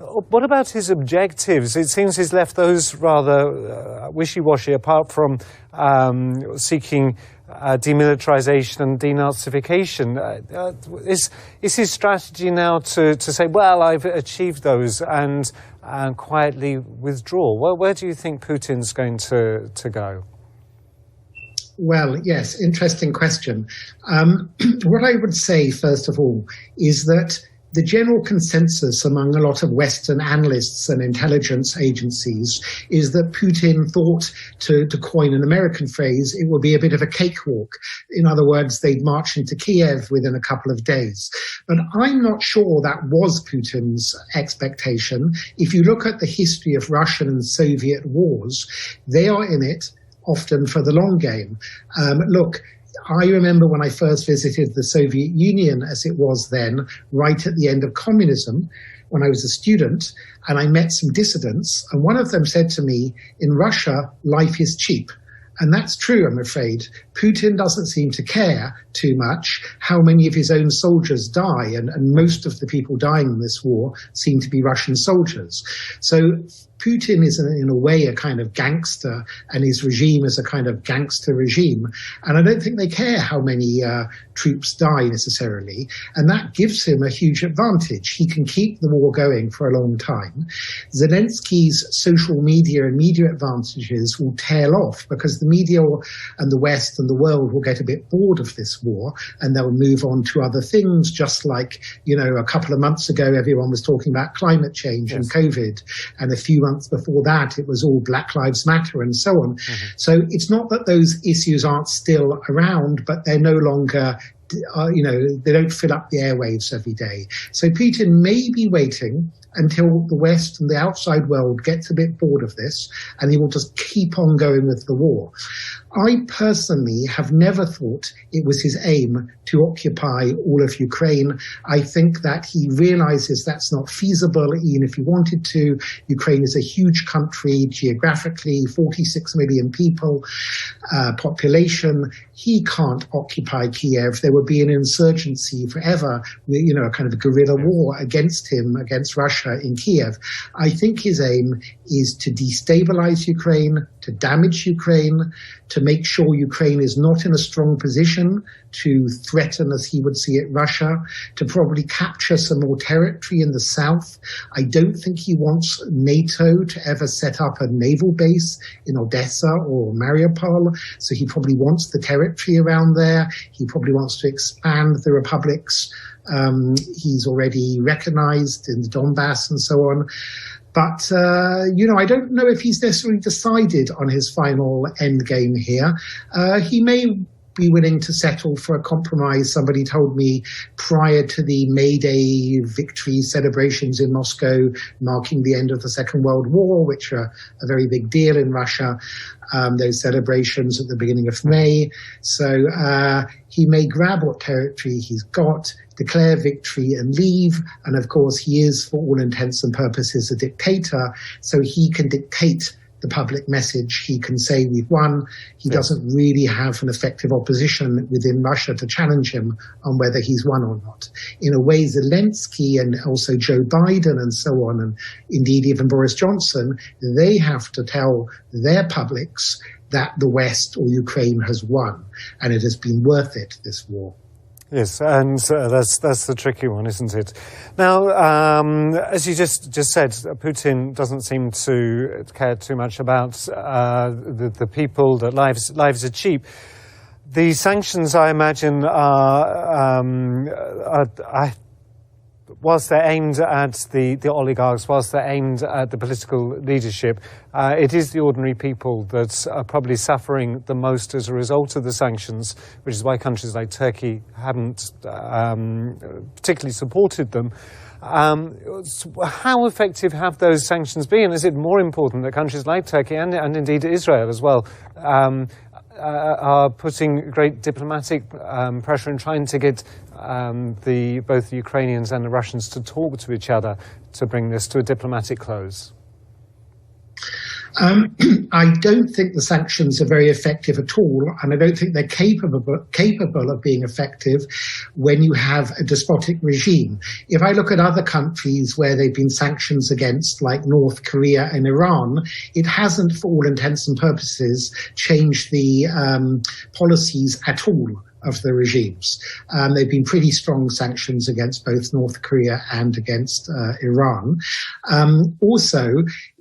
What about his objectives? It seems he's left those rather wishy-washy, apart from seeking demilitarization and denazification. Is his strategy now to say, well, I've achieved those, and quietly withdraw? Well, where do you think Putin's going to go? Well, yes, interesting question. What I would say, first of all, is that the general consensus among a lot of Western analysts and intelligence agencies is that Putin thought, to coin an American phrase, it would be a bit of a cakewalk. In other words, they'd march into Kiev within a couple of days. But I'm not sure that was Putin's expectation. If you look at the history of Russian and Soviet wars, they are in it often for the long game. Look, I remember when I first visited the Soviet Union, as it was then, right at the end of communism, when I was a student, and I met some dissidents, and one of them said to me, in Russia, life is cheap. And that's true, I'm afraid. Putin doesn't seem to care too much how many of his own soldiers die, and most of the people dying in this war seem to be Russian soldiers. So Putin is, in a way, a kind of gangster, and his regime is a kind of gangster regime. And I don't think they care how many troops die necessarily. And that gives him a huge advantage. He can keep the war going for a long time. Zelensky's social media and media advantages will tail off because the media and the West and the world will get a bit bored of this war, and they'll move on to other things, just like, a couple of months ago, everyone was talking about climate change and COVID. And a few months before that, it was all Black Lives Matter and so on. Mm-hmm. So it's not that those issues aren't still around, but they're no longer, they don't fill up the airwaves every day. So Putin may be waiting until the West and the outside world gets a bit bored of this, and he will just keep on going with the war. I personally have never thought it was his aim to occupy all of Ukraine. I think that he realizes that's not feasible, even if he wanted to. Ukraine is a huge country, geographically, 46 million people, population. He can't occupy Kiev. There would be an insurgency forever, a kind of a guerrilla war against him, against Russia in Kiev. I think his aim is to destabilize Ukraine, to damage Ukraine, to make sure Ukraine is not in a strong position to threaten, as he would see it, Russia, to probably capture some more territory in the south. I don't think he wants NATO to ever set up a naval base in Odessa or Mariupol, so he probably wants the territory around there. He probably wants to expand the republics he's already recognized in the Donbass and so on. But, I don't know if he's necessarily decided on his final end game here. He may be willing to settle for a compromise. Somebody told me prior to the May Day victory celebrations in Moscow, marking the end of the Second World War, which are a very big deal in Russia, those celebrations at the beginning of May. So he may grab what territory he's got, declare victory and leave. And of course, he is, for all intents and purposes, a dictator. So he can dictate the public message. He can say we've won. He doesn't really have an effective opposition within Russia to challenge him on whether he's won or not. In a way, Zelensky and also Joe Biden and so on, and indeed even Boris Johnson, they have to tell their publics that the West or Ukraine has won, and it has been worth it, this war. Yes, and that's the tricky one, isn't it? Now, as you just said, Putin doesn't seem to care too much about the people, that lives are cheap. The sanctions, I imagine, are whilst they're aimed at the oligarchs, whilst they're aimed at the political leadership, it is the ordinary people that are probably suffering the most as a result of the sanctions, which is why countries like Turkey haven't particularly supported them. How effective have those sanctions been? Is it more important that countries like Turkey and indeed Israel as well are putting great diplomatic pressure and trying to get both the Ukrainians and the Russians to talk to each other to bring this to a diplomatic close? I don't think the sanctions are very effective at all, and I don't think they're capable of being effective when you have a despotic regime. If I look at other countries where there have been sanctions against, like North Korea and Iran, it hasn't, for all intents and purposes, changed the policies at all of the regimes. They've been pretty strong sanctions against both North Korea and against Iran. Also,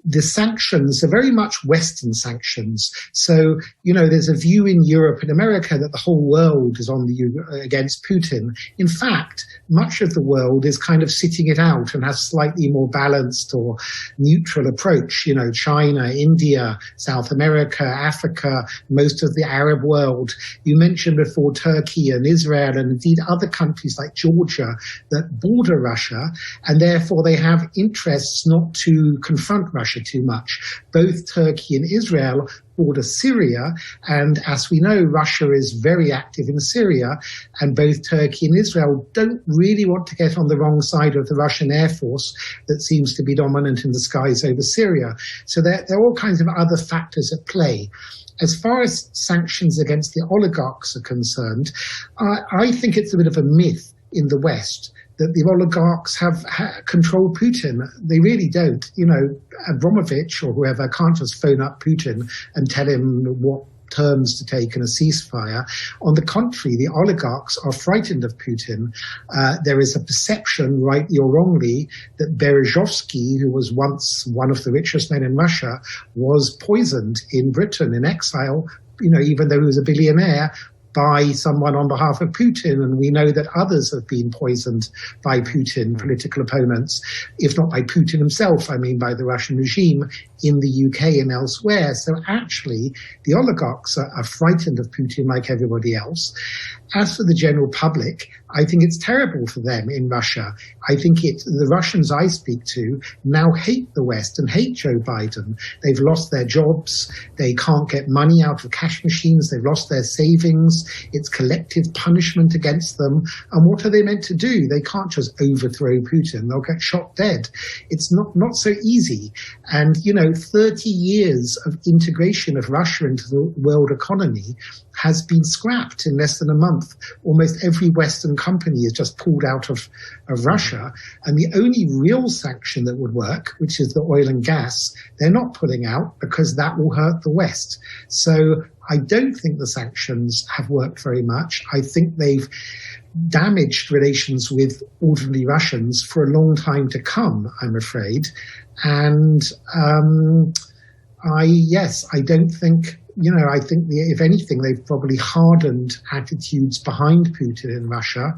the sanctions are very much Western sanctions. So, there's a view in Europe and America that the whole world is against Putin. In fact, much of the world is kind of sitting it out and has slightly more balanced or neutral approach. China, India, South America, Africa, most of the Arab world. You mentioned before Turkey and Israel and indeed other countries like Georgia that border Russia, and therefore they have interests not to confront Russia too much. Both Turkey and Israel border Syria, and as we know, Russia is very active in Syria, and both Turkey and Israel don't really want to get on the wrong side of the Russian Air Force that seems to be dominant in the skies over Syria. So there are all kinds of other factors at play. As far as sanctions against the oligarchs are concerned, I think it's a bit of a myth in the West that the oligarchs have controlled Putin. They really don't. Abramovich or whoever can't just phone up Putin and tell him what terms to take in a ceasefire. On the contrary, the oligarchs are frightened of Putin. There is a perception, rightly or wrongly, that Berezovsky, who was once one of the richest men in Russia, was poisoned in Britain in exile, even though he was a billionaire, by someone on behalf of Putin, and we know that others have been poisoned by Putin, political opponents, if not by Putin himself, I mean by the Russian regime in the UK and elsewhere. So actually, the oligarchs are frightened of Putin like everybody else. As for the general public, I think it's terrible for them in Russia. I think the Russians I speak to now hate the West and hate Joe Biden. They've lost their jobs. They can't get money out of cash machines. They've lost their savings. It's collective punishment against them. And what are they meant to do? They can't just overthrow Putin. They'll get shot dead. It's not so easy. And, 30 years of integration of Russia into the world economy has been scrapped in less than a month. Almost every Western company is just pulled out of Russia. And the only real sanction that would work, which is the oil and gas, they're not pulling out because that will hurt the West. So I don't think the sanctions have worked very much. I think they've damaged relations with ordinary Russians for a long time to come, I'm afraid. And I don't think, I think if anything, they've probably hardened attitudes behind Putin in Russia.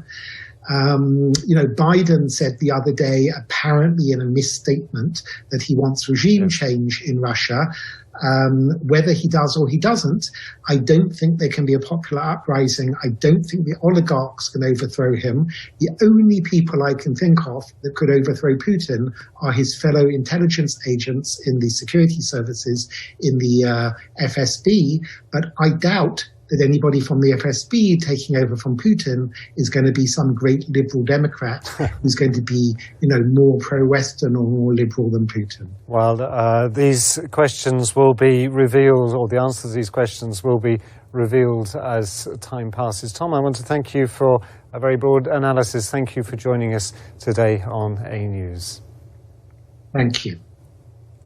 Biden said the other day, apparently in a misstatement, that he wants regime change in Russia. Whether he does or he doesn't, I don't think there can be a popular uprising. I don't think the oligarchs can overthrow him. The only people I can think of that could overthrow Putin are his fellow intelligence agents in the security services in the FSB. But I doubt that anybody from the FSB taking over from Putin is going to be some great liberal Democrat who's going to be, more pro-Western or more liberal than Putin. Well, these questions will be revealed, or the answers to these questions will be revealed as time passes. Tom, I want to thank you for a very broad analysis. Thank you for joining us today on A News. Thank you.